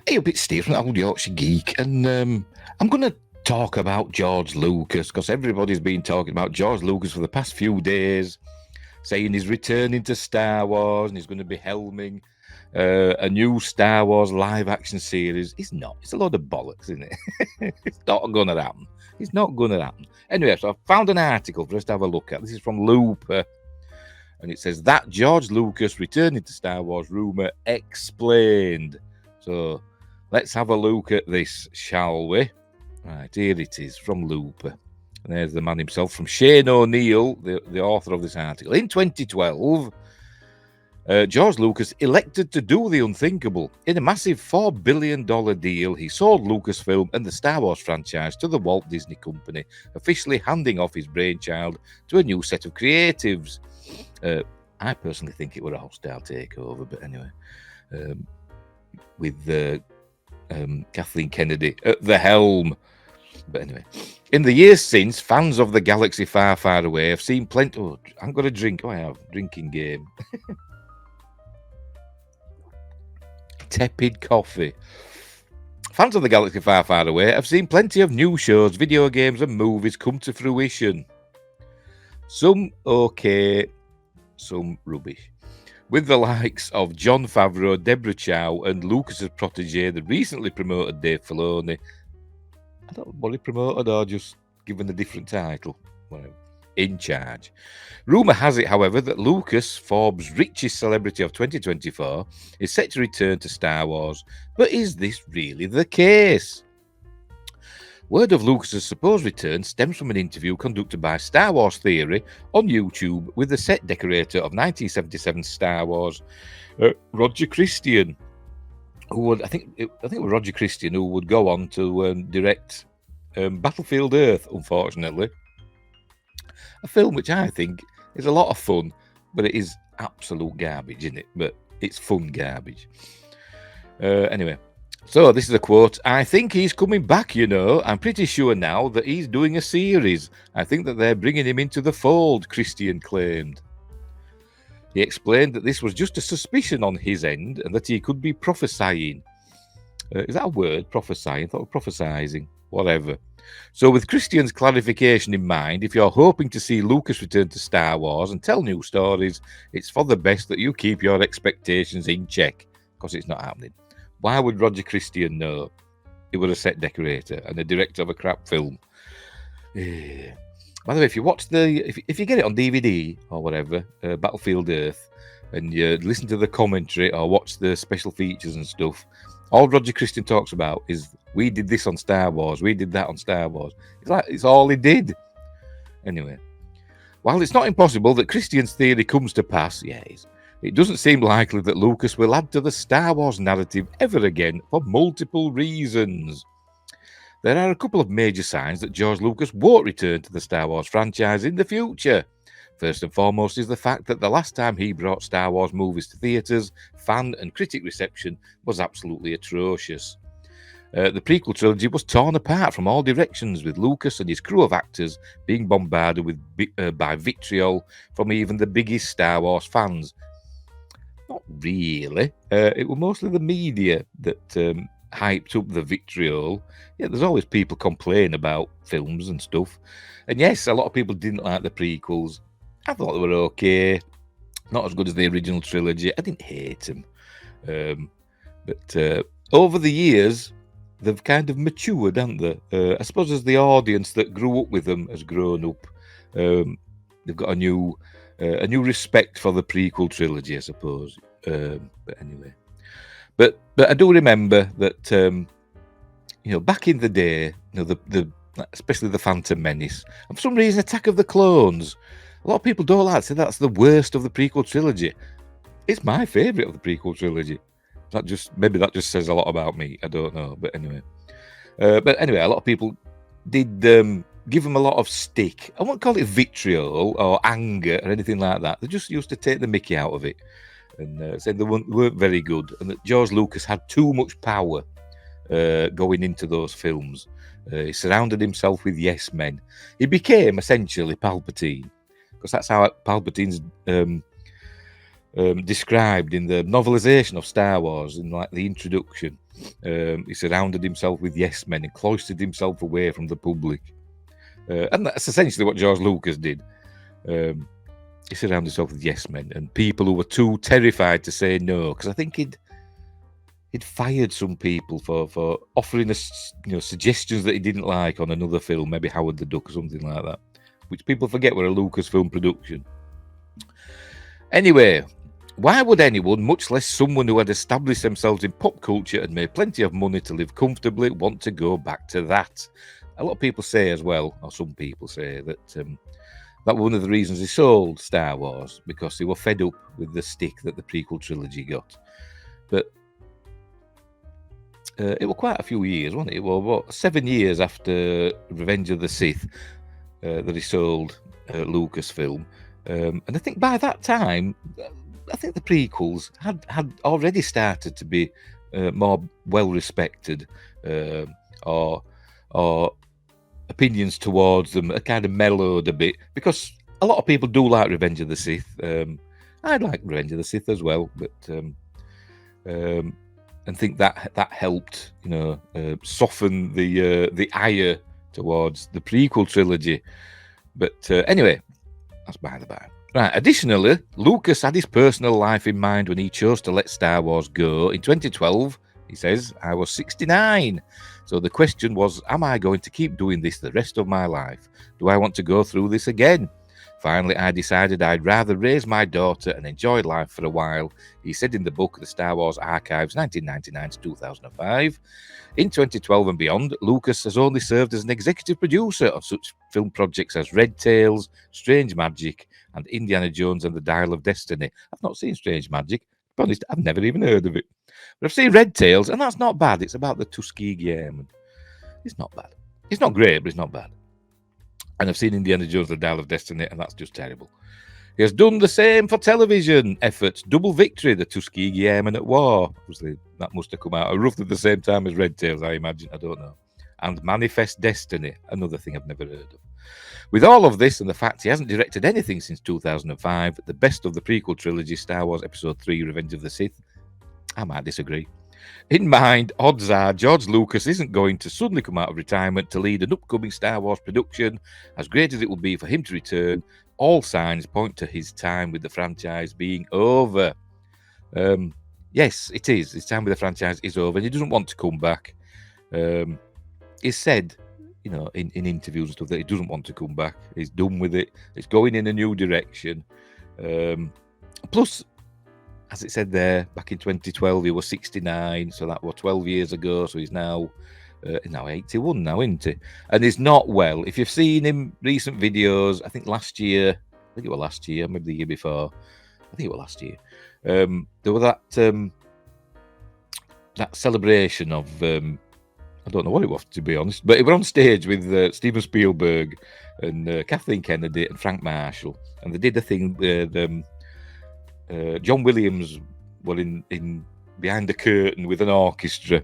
Hey, a bit Steve from Old Yorkshire Geek, and I'm going to talk about George Lucas because everybody's been talking about George Lucas for the past few days, saying he's returning to Star Wars and he's going to be helming a new Star Wars live-action series. He's not. It's a load of bollocks, isn't it? It's not going to happen. It's not going to happen. Anyway, so I found an article for us to have a look at. This is from Looper. And it says that George Lucas returning to Star Wars rumour explained. So let's have a look at this, shall we? Right, here it is from Looper. And there's the man himself from Shane O'Neill, the author of this article. In 2012, George Lucas elected to do the unthinkable. In a massive $4 billion deal, he sold Lucasfilm and the Star Wars franchise to the Walt Disney Company, officially handing off his brainchild to a new set of creatives. I personally think it were a hostile takeover, but anyway, with Kathleen Kennedy at the helm. But anyway, in the years since, fans of the galaxy far, far away have seen plenty. Oh, I've got a drink. Oh, I have drinking game. Tepid coffee. Fans of the galaxy far, far away have seen plenty of new shows, video games, and movies come to fruition. Some okay, some rubbish. With the likes of Jon Favreau, Deborah Chow, and Lucas's protege, the recently promoted Dave Filoni. I don't know what he promoted or just given a different title. Whatever. In charge. Rumour has it, however, that Lucas, Forbes' richest celebrity of 2024, is set to return to Star Wars. But is this really the case? Word of Lucas's supposed return stems from an interview conducted by Star Wars Theory on YouTube with the set decorator of 1977 Star Wars, Roger Christian, who would I think it was Roger Christian who would go on to direct Battlefield Earth. Unfortunately, a film which I think is a lot of fun, but it is absolute garbage, isn't it? But it's fun garbage. Anyway. So this is a quote. I think he's coming back, you know. I'm pretty sure now that he's doing a series. I think that they're bringing him into the fold, Christian claimed. He explained that this was just a suspicion on his end and that he could be prophesying. Is that a word, prophesying? I thought prophesying. Whatever. So with Christian's clarification in mind, if you're hoping to see Lucas return to Star Wars and tell new stories, it's for the best that you keep your expectations in check, because it's not happening. Why would Roger Christian know? He was a set decorator and a director of a crap film. By the way, if you watch if you get it on DVD or whatever, Battlefield Earth, and you listen to the commentary or watch the special features and stuff, all Roger Christian talks about is we did this on Star Wars, we did that on Star Wars. It's like it's all he did. Anyway, while it's not impossible that Christian's theory comes to pass, it doesn't seem likely that Lucas will add to the Star Wars narrative ever again for multiple reasons. There are a couple of major signs that George Lucas won't return to the Star Wars franchise in the future. First and foremost is the fact that the last time he brought Star Wars movies to theatres, fan and critic reception was absolutely atrocious. The prequel trilogy was torn apart from all directions, with Lucas and his crew of actors being bombarded by vitriol from even the biggest Star Wars fans. Not really. It was mostly the media that hyped up the vitriol. Yeah, there's always people complain about films and stuff. And yes, a lot of people didn't like the prequels. I thought they were okay. Not as good as the original trilogy. I didn't hate them. But over the years, they've kind of matured, haven't they? I suppose as the audience that grew up with them has grown up, they've got a new respect for the prequel trilogy, I suppose. But anyway, but I do remember that back in the day, the especially the Phantom Menace, and for some reason, Attack of the Clones. A lot of people don't like to say that's the worst of the prequel trilogy. It's my favourite of the prequel trilogy. Maybe that just says a lot about me. I don't know, but anyway. A lot of people did give them a lot of stick. I won't call it vitriol or anger or anything like that. They just used to take the mickey out of it and said they weren't very good, and that George Lucas had too much power going into those films. He surrounded himself with yes men. He became essentially Palpatine, because that's how Palpatine's described in the novelization of Star Wars, in like the introduction. He surrounded himself with yes men and cloistered himself away from the public. And that's essentially what George Lucas did. He surrounded himself with yes men and people who were too terrified to say no, because I think he'd fired some people for offering us, suggestions that he didn't like on another film, maybe Howard the Duck or something like that, which people forget were a Lucasfilm production. Anyway, why would anyone, much less someone who had established themselves in pop culture and made plenty of money to live comfortably, want to go back to that? A lot of people say as well, or some people say, that that was one of the reasons he sold Star Wars, because they were fed up with the stick that the prequel trilogy got. But it was quite a few years, wasn't it? It was 7 years after Revenge of the Sith that he sold Lucasfilm. And I think by that time, I think the prequels had already started to be more well respected, or opinions towards them are kind of mellowed a bit, because a lot of people do like Revenge of the Sith. I like Revenge of the Sith as well, but and think that helped, soften the ire towards the prequel trilogy. But anyway, that's by the by. Right. Additionally, Lucas had his personal life in mind when he chose to let Star Wars go. In 2012, he says, I was 69. So the question was, am I going to keep doing this the rest of my life? Do I want to go through this again? Finally, I decided I'd rather raise my daughter and enjoy life for a while, he said in the book The Star Wars Archives, 1999 to 2005. In 2012 and beyond, Lucas has only served as an executive producer on such film projects as Red Tails, Strange Magic, and Indiana Jones and the Dial of Destiny. I've not seen Strange Magic. To be honest, I've never even heard of it. But I've seen Red Tails, and that's not bad. It's about the Tuskegee Airmen. It's not bad. It's not great, but it's not bad. And I've seen Indiana Jones and the Dial of Destiny, and that's just terrible. He has done the same for television efforts. Double Victory, the Tuskegee Airmen at War. Obviously, that must have come out at roughly the same time as Red Tails, I imagine. I don't know. And Manifest Destiny, another thing I've never heard of. With all of this and the fact he hasn't directed anything since 2005, the best of the prequel trilogy, Star Wars Episode 3, Revenge of the Sith, I might disagree. In mind, odds are George Lucas isn't going to suddenly come out of retirement to lead an upcoming Star Wars production. As great as it will be for him to return, all signs point to his time with the franchise being over. Yes, it is. His time with the franchise is over, and he doesn't want to come back. He's said, in interviews and stuff, that he doesn't want to come back. He's done with it. It's going in a new direction. Plus, as it said there, back in 2012, he was 69, so that was 12 years ago. So he's now 81 now, isn't he? And he's not well. If you've seen him recent videos, I think it was last year, maybe the year before. I think it was last year. There was that celebration of I don't know what it was, to be honest, but it was on stage with Steven Spielberg and Kathleen Kennedy and Frank Marshall, and they did a thing where John Williams were in behind the curtain with an orchestra,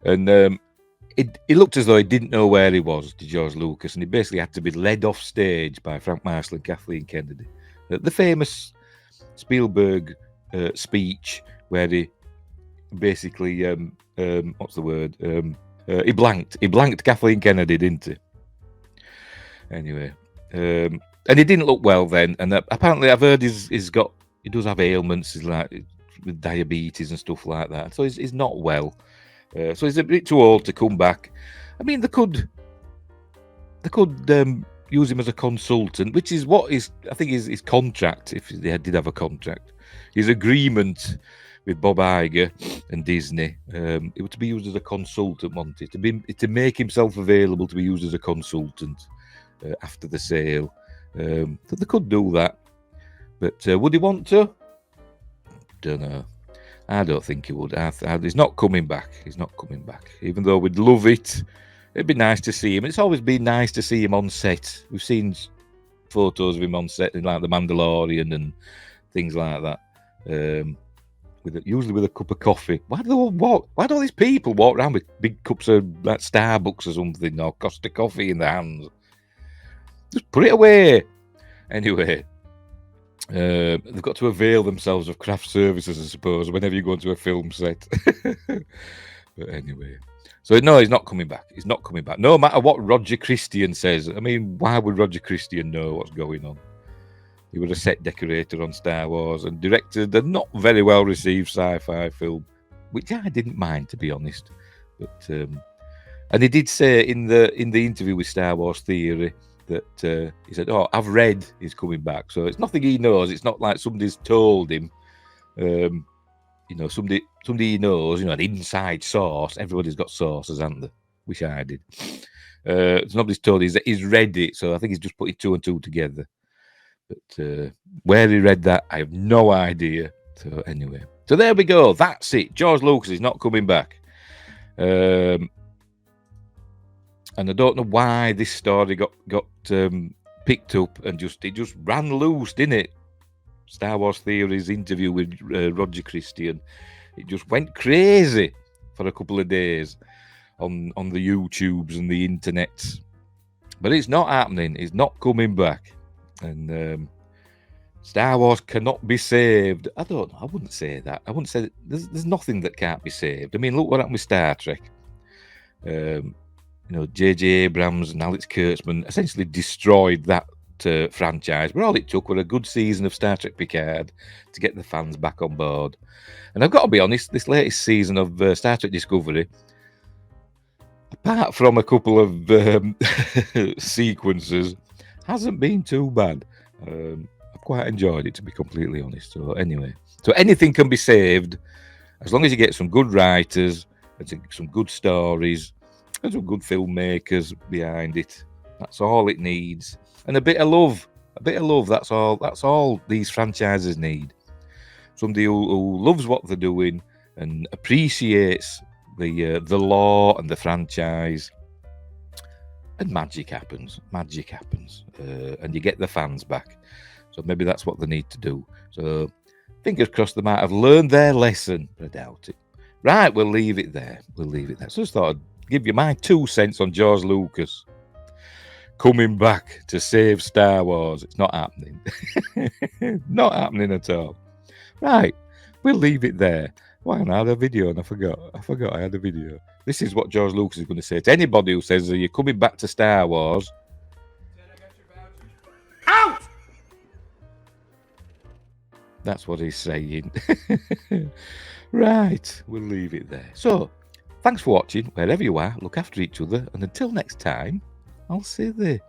and it looked as though he didn't know where he was, to George Lucas, and he basically had to be led off stage by Frank Marshall and Kathleen Kennedy. The famous Spielberg speech where he basically what's the word? He blanked Kathleen Kennedy, didn't he? Anyway, and he didn't look well then, and apparently I've heard he does have ailments, like with diabetes and stuff like that. So he's not well. So he's a bit too old to come back. I mean, they could use him as a consultant, which is what I think his contract, if they did have a contract, his agreement with Bob Iger and Disney, it was to be used as a consultant, wasn't it? To make himself available to be used as a consultant after the sale. So they could do that. But would he want to? Don't know. I don't think he would. He's not coming back. Even though we'd love it. It'd be nice to see him. It's always been nice to see him on set. We've seen photos of him on set in like The Mandalorian and things like that. Usually with a cup of coffee. Why do all these people walk around with big cups of like Starbucks or something, or Costa coffee in their hands? Just put it away. Anyway. They've got to avail themselves of craft services, I suppose, whenever you go into a film set. But anyway, so no, he's not coming back. He's not coming back. No matter what Roger Christian says. I mean, why would Roger Christian know what's going on? He was a set decorator on Star Wars and directed a not very well received sci-fi film, which I didn't mind, to be honest. But and he did say in the interview with Star Wars Theory that he said, "Oh, I've read he's coming back." So it's nothing he knows. It's not like somebody's told him. You know, somebody he knows. You know, an inside source. Everybody's got sources, haven't they? Wish I did. Nobody's told he's read it, so I think he's just putting two and two together. But where he read that, I have no idea. So anyway, so there we go. That's it. George Lucas is not coming back. And I don't know why this story got picked up and it just ran loose, didn't it? Star Wars Theory's interview with Roger Christian. It just went crazy for a couple of days on the YouTubes and the internets. But it's not happening. It's not coming back. And Star Wars cannot be saved. I don't know. I wouldn't say that. I wouldn't say that. There's nothing that can't be saved. I mean, look what happened with Star Trek. You know, J.J. Abrams and Alex Kurtzman essentially destroyed that franchise. But all it took was a good season of Star Trek Picard to get the fans back on board. And I've got to be honest, this latest season of Star Trek Discovery, apart from a couple of sequences, hasn't been too bad. I've quite enjoyed it, to be completely honest. So anyway, so anything can be saved as long as you get some good writers and some good stories and some good filmmakers behind it. That's all it needs, and a bit of love. That's all these franchises need. Somebody who loves what they're doing and appreciates the law and the franchise. And magic happens, and you get the fans back. So maybe that's what they need to do. So fingers crossed they might have learned their lesson, but I doubt it. Right, we'll leave it there. So I just thought I'd give you my 2 cents on George Lucas coming back to save Star Wars. It's not happening. Not happening at all. Right, we'll leave it there. Why, I had a video and I forgot I had a video. This is what George Lucas is going to say to anybody who says that you're coming back to Star Wars. Out! That's what he's saying. Right, we'll leave it there. So, thanks for watching. Wherever you are, look after each other. And until next time, I'll see you there.